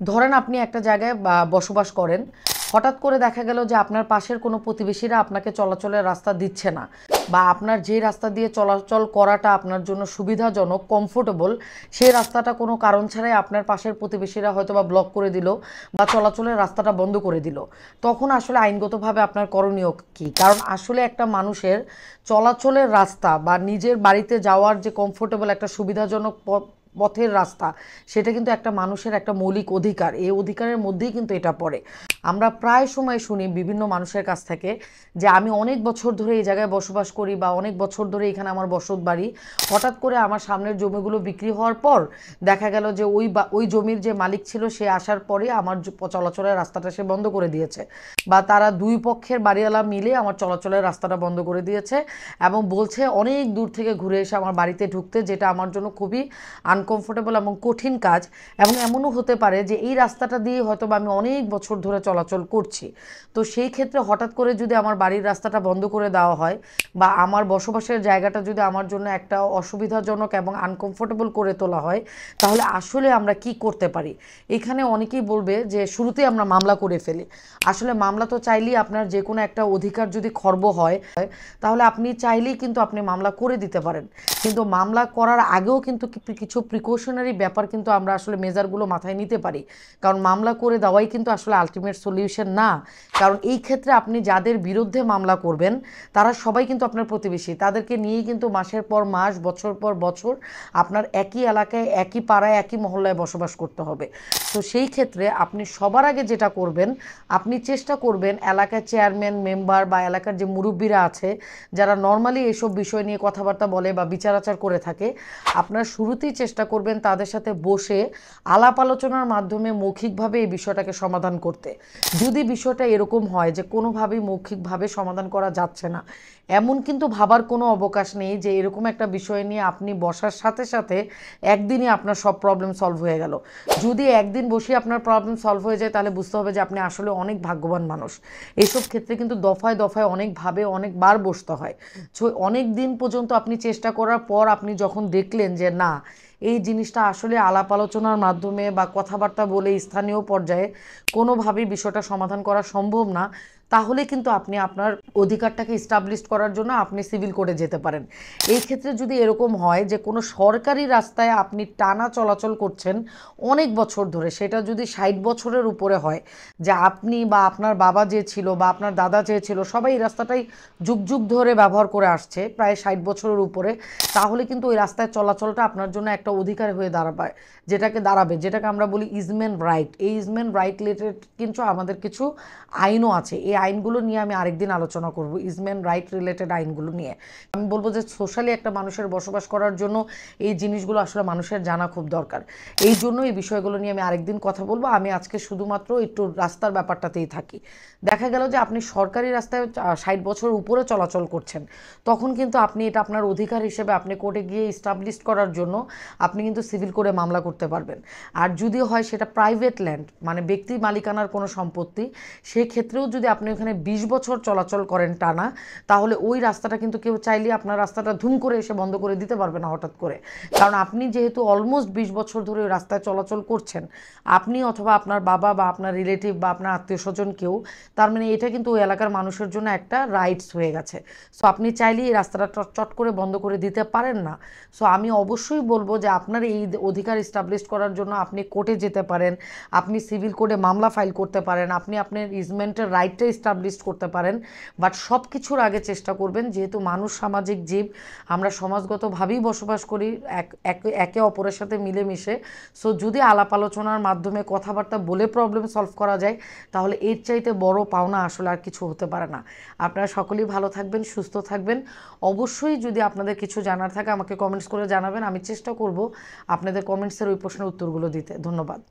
ধরেন আপনি একটা জায়গায় বসবাস করেন, হঠাৎ করে দেখা গেল যে আপনার পাশের কোনো প্রতিবেশীরা আপনাকে চলাচলের রাস্তা দিচ্ছে না, বা আপনার যে রাস্তা দিয়ে চলাচল করাটা আপনার জন্য সুবিধাজনক, কমফোর্টেবল, সেই রাস্তাটা কোনো কারণ ছাড়াই আপনার পাশের প্রতিবেশীরা হয়তো বা ব্লক করে দিল বা চলাচলের রাস্তাটা বন্ধ করে দিল। তখন আসলে আইনগতভাবে আপনার করণীয় কী? কারণ আসলে একটা মানুষের চলাচলের রাস্তা বা নিজের বাড়িতে যাওয়ার যে কমফোর্টেবল একটা সুবিধাজনক পথের রাস্তা, সেটা কিন্তু একটা মানুষের একটা মৌলিক অধিকার। এই অধিকারের মধ্যেই কিন্তু এটা পড়ে। আমরা প্রায় সময় শুনি বিভিন্ন মানুষের কাছ থেকে যে আমি অনেক বছর ধরে এই জায়গায় বসবাস করি বা অনেক বছর ধরে এখানে আমার বসত বাড়ি, হঠাৎ করে আমার সামনের জমিগুলো বিক্রি হওয়ার পর দেখা গেল যে ওই জমির যে মালিক ছিল সে আসার পরে আমার চলাচলের রাস্তাটা সে বন্ধ করে দিয়েছে, বা তারা দুই পক্ষের বাড়িওয়ালা মিলে আমার চলাচলের রাস্তাটা বন্ধ করে দিয়েছে এবং বলছে অনেক দূর থেকে ঘুরে এসে আমার বাড়িতে ঢুকতে, যেটা আমার জন্য খুবই আনকমফোর্টেবল এবং কঠিন কাজ। এবং এমনও হতে পারে যে এই রাস্তাটা দিয়ে হয়তো বা আমি অনেক বছর ধরে চলাচল করছি। তো সেই ক্ষেত্রে হঠাৎ করে যদি আমার বাড়ির রাস্তাটা বন্ধ করে দেওয়া হয় বা আমার বসবাসের জায়গাটা যদি আমার জন্য একটা অসুবিধাজনক এবং আনকমফোর্টেবল করে তোলা হয়, তাহলে আসলে আমরা কি করতে পারি? এখানে অনেকেই বলবে যে শুরুতেই আমরা মামলা করে ফেলি। আসলে মামলা তো চাইলেই আপনার যে কোনো একটা অধিকার যদি খর্ব হয়, তাহলে আপনি চাইলেই কিন্তু আপনি মামলা করে দিতে পারেন। কিন্তু মামলা করার আগেও কিন্তু কিছু প্রিকশনারি ব্যাপার কিন্তু আমরা আসলে মেজারগুলো মাথায় নিতে পারি। কারণ মামলা করে দেওয়াই কিন্তু আসলে আলটিমেট সলিউশন না। কারণ এই ক্ষেত্রে আপনি যাদের বিরুদ্ধে মামলা করবেন তারা সবাই কিন্তু আপনার প্রতিবেশী, তাদেরকে নিয়েই কিন্তু মাসের পর মাস, বছর পর বছর আপনার একই এলাকায়, একই পাড়ায়, একই মহল্লায় বসবাস করতে হবে। তো সেই ক্ষেত্রে আপনি সবার আগে যেটা করবেন, আপনি চেষ্টা করবেন এলাকার চেয়ারম্যান, মেম্বার বা এলাকার যে মুরব্বীরা আছে যারা নর্মালি এসব বিষয় নিয়ে কথাবার্তা বলে বা বিচার আচার করে থাকে, আপনার শুরুতেই চেষ্টা করবেন তাদের সাথে বসে আলাপ আলোচনার মাধ্যমে মৌখিকভাবে এই বিষয়টাকে সমাধান করতে। যদি বিষয়টা এরকম হয় যে কোনোভাবেই মৌখিকভাবে সমাধান করা যাচ্ছে না, এমন কিন্তু ভাবার কোনো অবকাশ নেই যে এরকম একটা বিষয় নিয়ে আপনি বসার সাথে সাথে একদিনই আপনার সব প্রবলেম সলভ হয়ে গেল। যদি একদিন বসে আপনার প্রবলেম সলভ হয়ে যায়, তাহলে বুঝতে হবে যে আপনি আসলে অনেক ভাগ্যবান মানুষ। এইসব ক্ষেত্রে কিন্তু দফায় দফায় অনেকভাবে অনেকবার বসতে হয়। অনেক দিন পর্যন্ত আপনি চেষ্টা করার পর আপনি যখন দেখলেন যে না, এই জিনিসটা আসলে আলাপ আলোচনার মাধ্যমে বা কথাবার্তা বলে স্থানীয় পর্যায়ে কোনোভাবেই বিষয়টা সমাধান করা সম্ভব না, তাহলে কিন্তু আপনি আপনার অধিকারটাকে এস্টাবলিশ করার জন্য আপনি সিভিল কোর্টে যেতে পারেন। এই ক্ষেত্রে যদি এরকম হয় যে কোনো সরকারি রাস্তায় আপনি টানা চলাচল করছেন অনেক বছর ধরে, সেটা যদি 60 বছরের উপরে হয়, যে আপনি বা আপনার বাবা যে ছিল বা আপনার দাদা যে ছিল সবাই এই রাস্তাটাই যুগ যুগ ধরে ব্যবহার করে আসছে, প্রায় 60 বছরের উপরে, তাহলে কিন্তু ওই রাস্তায় চলাচলটা আপনার জন্য একটা অধিকার হয়ে যেটাকে আমরা বলি ইজমেন্ট রাইট। এই ইজমেন্ট রাইট রিলেটেড কিন্তু আমাদের কিছু আইনও আছে। এই আইনগুলো নিয়ে আমি আরেকদিন আলোচনা করব, ইজমেন্ট রাইট রিলেটেড আইনগুলো নিয়ে। আমি বলবো যে সোশ্যালি একটা মানুষের বসবাস করার জন্য এই জিনিসগুলো আসলে মানুষের জানা খুব দরকার। এই জন্য এই বিষয়গুলো নিয়ে আমি আরেকদিন কথা বলবো। আমি আজকে শুধুমাত্র একটু রাস্তার ব্যাপারটাতেই থাকি। দেখা গেল যে আপনি সরকারি রাস্তায় 60 বছর উপরে চলাচল করছেন, তখন কিন্তু আপনি এটা আপনার অধিকার হিসেবে আপনি কোর্টে গিয়ে এস্টাবলিশ করার জন্য আপনি কিন্তু সিভিল কোর্টে মামলা করতে পারবেন। আর যদি হয় সেটা প্রাইভেট ল্যান্ড, মানে ব্যক্তি মালিকানার কোনো সম্পত্তি, সেক্ষেত্রেও যদি আপনি ওখানে 20 বছর চলাচল করেন টানা, তাহলে ওই রাস্তাটা কিন্তু কেউ চাইলে আপনার রাস্তাটা ধুম করে এসে বন্ধ করে দিতে পারবে না হঠাৎ করে। কারণ আপনি যেহেতু অলমোস্ট 20 বছর ধরে ওই রাস্তায় চলাচল করছেন, আপনি অথবা আপনার বাবা বা আপনার রিলেটিভ বা আপনার আত্মীয় স্বজন কেউ, তার মানে এটা কিন্তু ওই এলাকার মানুষের জন্য একটা রাইটস হয়ে গেছে। সো আপনি চাইলেই এই রাস্তাটা চট করে বন্ধ করে দিতে পারেন না। সো আমি অবশ্যই বলবো যে আপনার এই অধিকার এস্টাবলিশ করার জন্য আপনি কোর্টে যেতে পারেন, আপনি সিভিল কোর্টে মামলা ফাইল করতে পারেন, আপনি আপনার ইজমেন্টের রাইটটা এস্টাবলিশ করতে পারেন। বাট সব কিছুর আগে চেষ্টা করবেন, যেহেতু মানুষ সামাজিক জীব, আমরা সমাজগতভাবেই বসবাস করি একে অপরের সাথে মিলেমিশে। সো যদি আলাপ আলোচনার মাধ্যমে কথাবার্তা বলে প্রবলেম সলভ করা যায়, তাহলে এর চাইতে বড় পাওনা আসলে আর কিছু হতে পারে না। আপনারা সকলেই ভালো থাকবেন, সুস্থ থাকবেন। অবশ্যই যদি আপনাদের কিছু জানার থাকে আমাকে কমেন্টস করে জানাবেন, আমি চেষ্টা করব আপনাদের কমেন্টসের ওই প্রশ্নের উত্তরগুলো দিতে। ধন্যবাদ।